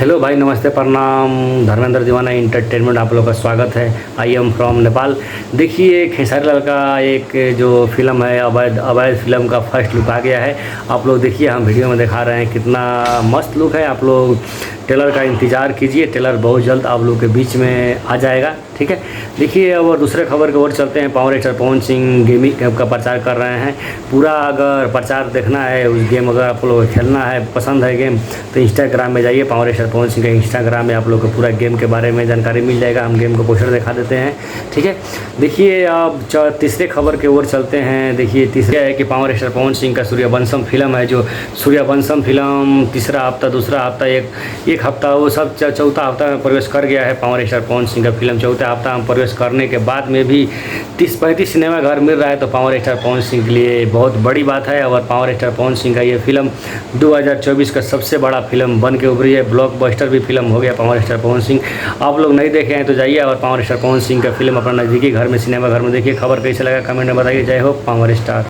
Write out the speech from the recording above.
Hello भाई, नमस्ते, प्रणाम। धर्मेंद्र दीवाना एंटरटेनमेंट आप लोग का स्वागत है। I am from Nepal. देखिए, खेसारी लाल का एक जो फिल्म है अवैध अवैध फिल्म का फर्स्ट लुक आ गया है। आप लोग देखिए, हम वीडियो में दिखा रहे हैं कितना मस्त लुक है। आप लोग ट्रेलर का इंतज़ार कीजिए। ट्रेलर बहुत जल्द आप लोग के बीच में आ जाएगा, ठीक है। देखिए, और दूसरे खबर की ओर चलते हैं। Power star Pawan Singh gaming app का प्रचार कर रहे हैं। पूरा अगर प्रचार देखना है, उस गेम अगर आप लोग को खेलना है, पसंद है गेम, तो इंस्टाग्राम में जाइए। पावर स्टार पवन सिंह का इंस्टाग्राम में आप लोग को पूरा गेम के बारे में जानकारी मिल जाएगा। हम गेम को पोस्टर दिखा देते हैं, ठीक है। देखिए, अब तीसरे खबर की ओर चलते हैं। देखिए, तीसरा है कि पावर स्टार पवन सिंह का सूर्यवंशम फिल्म है, जो सूर्यवंशम फिल्म तीसरा हफ्ता, दूसरा हफ्ता, एक हफ्ता, वो सब चौथा हफ्ता में प्रवेश कर गया है। पावर स्टार पवन सिंह का फिल्म चौथा हफ्ता में प्रवेश करने के बाद में भी 30-35 सिनेमा घर मिल रहा है, तो पावर स्टार पवन सिंह के लिए बहुत बड़ी बात है। और पावर स्टार पवन सिंह का ये फिल्म 2024 का सबसे बड़ा फिल्म बन के उभरी है। ब्लॉकबस्टर भी फिल्म हो गया पावर स्टार पवन सिंह। आप लोग नहीं देखे हैं तो जाइए और पावर स्टार पवन सिंह का फिल्म अपना नज़दीकी घर में, सिनेमा घर में देखिए। खबर कैसे लगा कमेंट में बताइए। जय हो पावर स्टार।